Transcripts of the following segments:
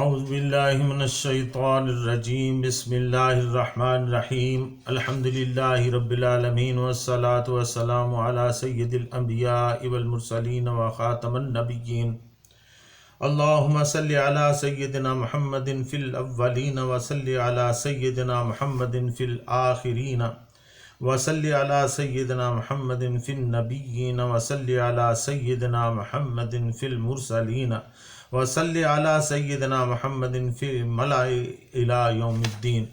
اعوذ باللہ من الشیطان الرجیم بسم اللہ الرحمن الرحیم الحمد للہ رب العالمین والصلاة والسلام علی سید الانبیاء والمرسلین وخاتم النبیین اللہم صلی علی سیدنا محمد فی الاولین وصلی علی سیدنا محمد فی الآخرین وصلی علی سیدنا محمد فی النبیین وصلی علی سیدنا محمد فی المرسلین وصلی علی سیدنا محمد فی الملأ الی یوم الدین۔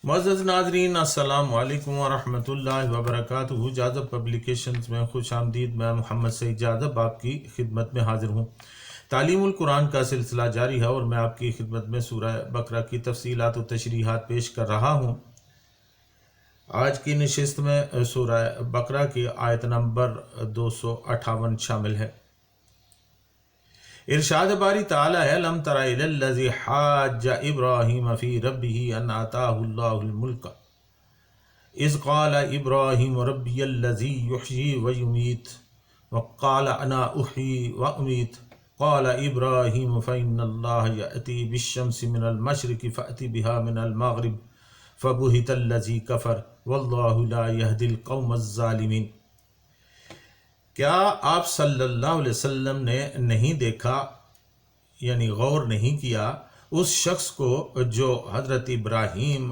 معزز ناظرین، السلام علیکم ورحمۃ اللہ وبرکاتہ۔ جاذب پبلیکیشنز میں خوش آمدید۔ میں محمد سعید جاذب آپ کی خدمت میں حاضر ہوں۔ تعلیم القرآن کا سلسلہ جاری ہے اور میں آپ کی خدمت میں سورہ بقرہ کی تفصیلات و تشریحات پیش کر رہا ہوں۔ آج کی نشست میں سورہ بقرہ کی آیت نمبر 258 شامل ہے۔ ارشاد باری تعالی ہے، لم تر الی الذی حاج ابراہیم فی ربہ ان آتاہ اللہ الملک اذ قال ابراہیم ربی الذی یحیی ویمیت وقال انا احیی وامیت قال ابراہیم فإن اللہ یأتی بالشمس من المشرق فأتی بها من المغرب فبہت الذی کفر واللہ لا یہدی القوم الظالمین۔ کیا آپ صلی اللہ علیہ وسلم نے نہیں دیکھا، یعنی غور نہیں کیا اس شخص کو جو حضرت ابراہیم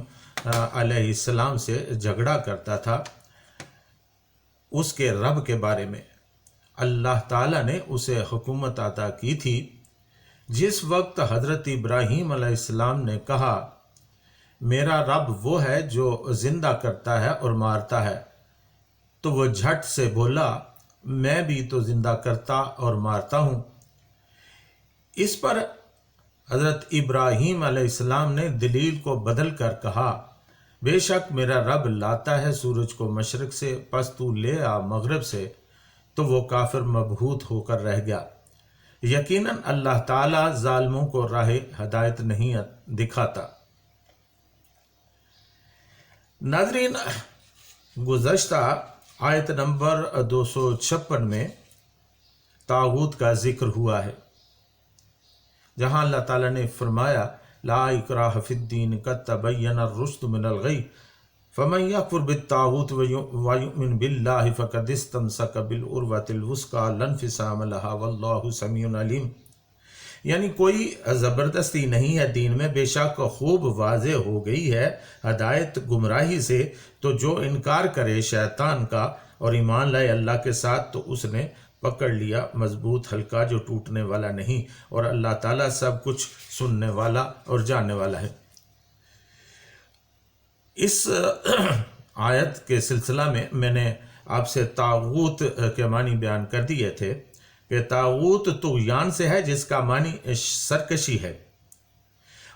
علیہ السلام سے جھگڑا کرتا تھا اس کے رب کے بارے میں؟ اللہ تعالیٰ نے اسے حکومت عطا کی تھی۔ جس وقت حضرت ابراہیم علیہ السلام نے کہا میرا رب وہ ہے جو زندہ کرتا ہے اور مارتا ہے، تو وہ جھٹ سے بولا میں بھی تو زندہ کرتا اور مارتا ہوں۔ اس پر حضرت ابراہیم علیہ السلام نے دلیل کو بدل کر کہا بے شک میرا رب لاتا ہے سورج کو مشرق سے، پس تو لے آ مغرب سے، تو وہ کافر مبہوت ہو کر رہ گیا۔ یقیناً اللہ تعالیٰ ظالموں کو راہ ہدایت نہیں دکھاتا۔ ناظرین، گزشتہ آیت نمبر 256 میں طاغوت کا ذکر ہوا ہے، جہاں اللہ تعالیٰ نے فرمایا لا اکراہ فی الدین قد تبین الرشد من الغی فمن یکفر بالطاغوت ویؤمن باللہ فقد استمسک بالعروۃ الوثقی لا انفصام لہا واللہ سمیع علیم۔ یعنی کوئی زبردستی نہیں ہے دین میں، بے شک خوب واضح ہو گئی ہے ہدایت گمراہی سے، تو جو انکار کرے شیطان کا اور ایمان لائے اللہ کے ساتھ تو اس نے پکڑ لیا مضبوط حلقہ جو ٹوٹنے والا نہیں، اور اللہ تعالیٰ سب کچھ سننے والا اور جاننے والا ہے۔ اس آیت کے سلسلہ میں نے آپ سے طاغوت کے معنی بیان کر دیے تھے کہ طاغوت طغیان سے ہے جس کا معنی سرکشی ہے،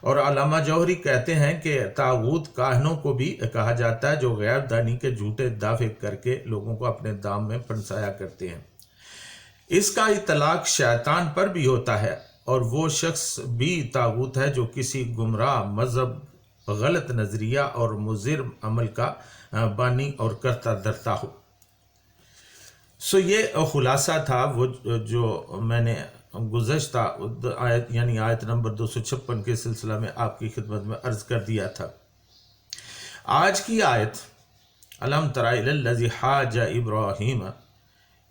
اور علامہ جوہری کہتے ہیں کہ طاغوت کاہنوں کو بھی کہا جاتا ہے جو غیب دانی کے جھوٹے دعوے کر کے لوگوں کو اپنے دام میں پھنسایا کرتے ہیں۔ اس کا اطلاق شیطان پر بھی ہوتا ہے، اور وہ شخص بھی طاغوت ہے جو کسی گمراہ مذہب، غلط نظریہ اور مضر عمل کا بانی اور کرتا درتا ہو۔ یہ خلاصہ تھا وہ جو میں نے گزشتہ آیت یعنی آیت نمبر 256 کے سلسلہ میں آپ کی خدمت میں عرض کر دیا تھا۔ آج کی آیت الم تر الی الذی حاج ابراہیم،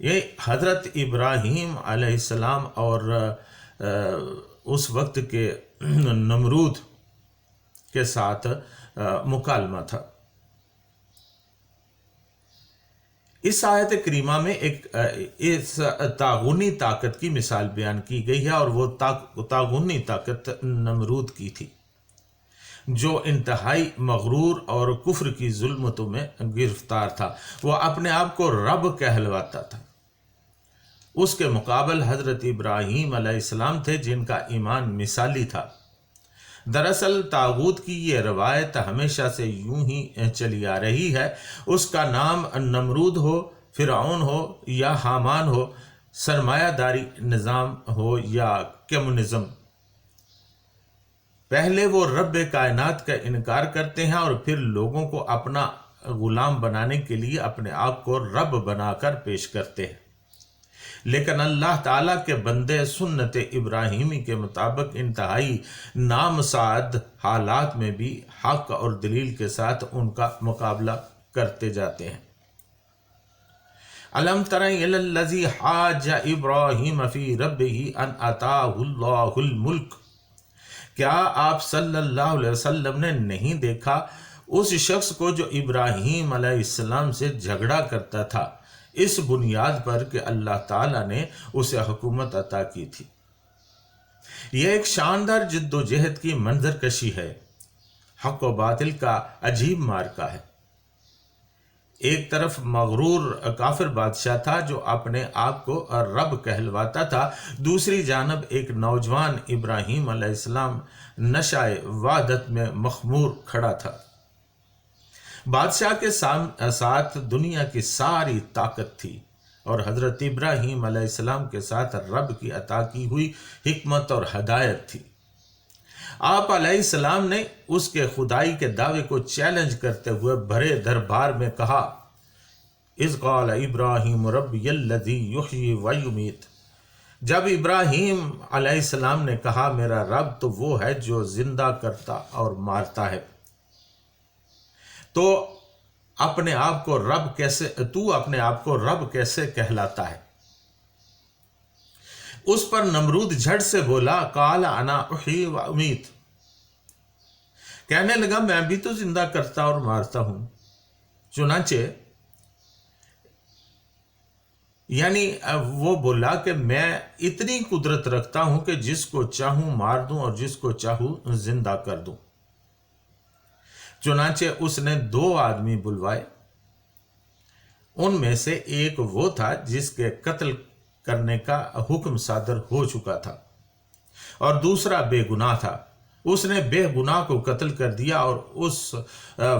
یہ حضرت ابراہیم علیہ السلام اور اس وقت کے نمرود کے ساتھ مکالمہ تھا۔ اس آیت کریمہ میں ایک اس طاغونی طاقت کی مثال بیان کی گئی ہے، اور وہ طاغونی طاقت نمرود کی تھی جو انتہائی مغرور اور کفر کی ظلمتوں میں گرفتار تھا۔ وہ اپنے آپ کو رب کہلواتا تھا۔ اس کے مقابل حضرت ابراہیم علیہ السلام تھے جن کا ایمان مثالی تھا۔ دراصل طاغوت کی یہ روایت ہمیشہ سے یوں ہی چلی آ رہی ہے۔ اس کا نام نمرود ہو، فرعون ہو یا حامان ہو، سرمایہ داری نظام ہو یا کمیونزم، پہلے وہ رب کائنات کا انکار کرتے ہیں اور پھر لوگوں کو اپنا غلام بنانے کے لیے اپنے آپ کو رب بنا کر پیش کرتے ہیں۔ لیکن اللہ تعالیٰ کے بندے سنت ابراہیمی کے مطابق انتہائی نامساعد حالات میں بھی حق اور دلیل کے ساتھ ان کا مقابلہ کرتے جاتے ہیں۔ الم تر الی الذی حاج ابراہیم فی ربہ ان آتاہ اللہ الملک، کیا آپ صلی اللہ علیہ وسلم نے نہیں دیکھا اس شخص کو جو ابراہیم علیہ السلام سے جھگڑا کرتا تھا اس بنیاد پر کہ اللہ تعالیٰ نے اسے حکومت عطا کی تھی۔ یہ ایک شاندار جد و جہد کی منظر کشی ہے، حق و باطل کا عجیب مارکہ ہے۔ ایک طرف مغرور کافر بادشاہ تھا جو اپنے آپ کو رب کہلواتا تھا، دوسری جانب ایک نوجوان ابراہیم علیہ السلام نشائے وحدت میں مخمور کھڑا تھا۔ بادشاہ کے ساتھ دنیا کی ساری طاقت تھی اور حضرت ابراہیم علیہ السلام کے ساتھ رب کی عطا کی ہوئی حکمت اور ہدایت تھی۔ آپ علیہ السلام نے اس کے خدائی کے دعوے کو چیلنج کرتے ہوئے بھرے دربار میں کہا، اذ قال ابراہیم ربی الذی یحیی و یمیت، جب ابراہیم علیہ السلام نے کہا میرا رب تو وہ ہے جو زندہ کرتا اور مارتا ہے، تو اپنے آپ کو رب کیسے کہلاتا ہے؟ اس پر نمرود جھٹ سے بولا، قال انا احیی و امیت، کہنے لگا میں بھی تو زندہ کرتا اور مارتا ہوں۔ چنانچہ یعنی وہ بولا کہ میں اتنی قدرت رکھتا ہوں کہ جس کو چاہوں مار دوں اور جس کو چاہوں زندہ کر دوں۔ چنانچہ اس نے 2 آدمی بلوائے، ان میں سے ایک وہ تھا جس کے قتل کرنے کا حکم صادر ہو چکا تھا اور دوسرا بے گناہ تھا۔ اس نے بے گناہ کو قتل کر دیا اور اس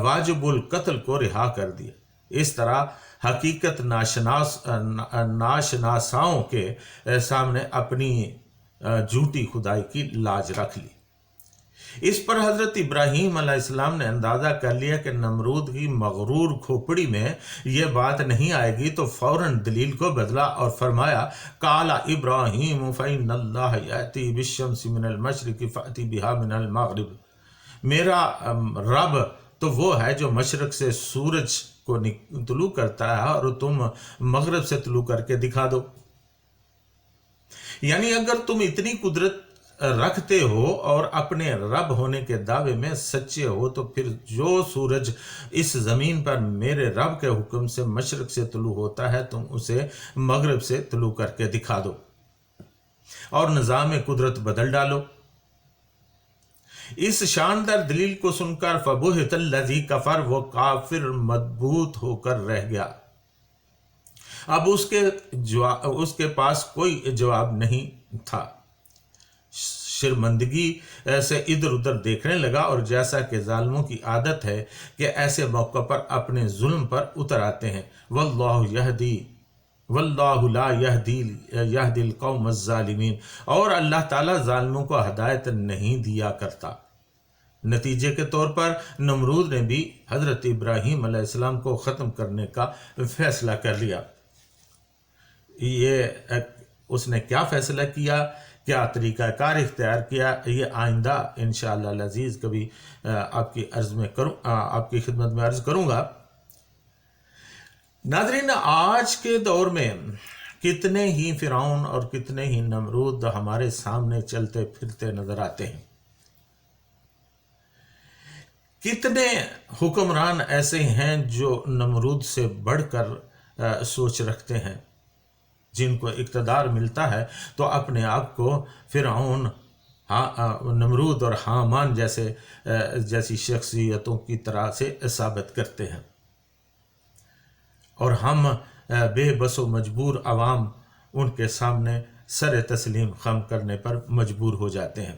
واجب القتل کو رہا کر دیا۔ اس طرح حقیقت ناشناساؤں کے سامنے اپنی جھوٹی خدائی کی لاج رکھ لی۔ اس پر حضرت ابراہیم علیہ السلام نے اندازہ کر لیا کہ نمرود کی مغرور کھوپڑی میں یہ بات نہیں آئے گی، تو فوراً دلیل کو بدلا اور فرمایا، قال ابراہیم فإن اللہ یأتی بالشمس من المشرق فأتی بہا من المغرب، میرا رب تو وہ ہے جو مشرق سے سورج کو طلوع کرتا ہے اور تم مغرب سے طلوع کر کے دکھا دو۔ یعنی اگر تم اتنی قدرت رکھتے ہو اور اپنے رب ہونے کے دعوے میں سچے ہو تو پھر جو سورج اس زمین پر میرے رب کے حکم سے مشرق سے طلوع ہوتا ہے تم اسے مغرب سے طلوع کر کے دکھا دو اور نظام قدرت بدل ڈالو۔ اس شاندار دلیل کو سن کر فبہت الذی کفر، وہ کافر مدبوط ہو کر رہ گیا۔ اب اس کے پاس کوئی جواب نہیں تھا، شرمندگی سے ادھر ادھر دیکھنے لگا، اور جیسا کہ ظالموں کی عادت ہے کہ ایسے موقع پر اپنے ظلم پر اتر آتے ہیں، واللہ لا یہدی القوم الظالمین، اور اللہ تعالیٰ ظالموں کو ہدایت نہیں دیا کرتا۔ نتیجے کے طور پر نمرود نے بھی حضرت ابراہیم علیہ السلام کو ختم کرنے کا فیصلہ کر لیا۔ یہ اس نے کیا فیصلہ کیا، کیا طریقہ کار اختیار کیا، یہ آئندہ انشاءاللہ العزیز کبھی آپ کی خدمت میں عرض کروں گا۔ ناظرین، آج کے دور میں کتنے ہی فرعون اور کتنے ہی نمرود ہمارے سامنے چلتے پھرتے نظر آتے ہیں۔ کتنے حکمران ایسے ہیں جو نمرود سے بڑھ کر سوچ رکھتے ہیں، جن کو اقتدار ملتا ہے تو اپنے آپ کو فرعون، نمرود اور حامان جیسی شخصیتوں کی طرح سے ثابت کرتے ہیں، اور ہم بے بس و مجبور عوام ان کے سامنے سر تسلیم خم کرنے پر مجبور ہو جاتے ہیں۔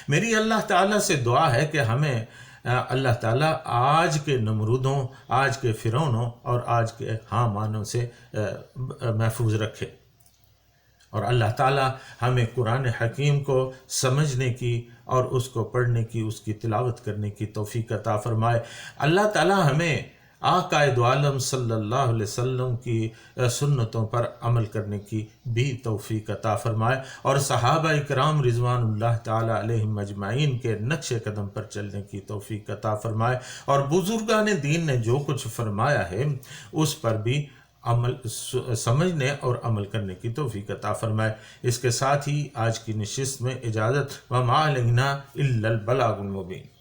میری اللہ تعالیٰ سے دعا ہے کہ ہمیں اللہ تعالیٰ آج کے نمرودوں، آج کے فرعونوں اور آج کے حامانوں سے محفوظ رکھے، اور اللہ تعالیٰ ہمیں قرآن حکیم کو سمجھنے کی اور اس کو پڑھنے کی، اس کی تلاوت کرنے کی توفیق عطا فرمائے۔ اللہ تعالیٰ ہمیں آقا دو عالم صلی اللہ علیہ وسلم کی سنتوں پر عمل کرنے کی بھی توفیق عطا فرمائے، اور صحابہ کرام رضوان اللہ تعالی علیہم اجمعین کے نقش قدم پر چلنے کی توفیق عطا فرمائے، اور بزرگان دین نے جو کچھ فرمایا ہے اس پر بھی عمل سمجھنے اور عمل کرنے کی توفیق عطا فرمائے۔ اس کے ساتھ ہی آج کی نشست میں اجازت، وما علینا الا البلاغ المبین۔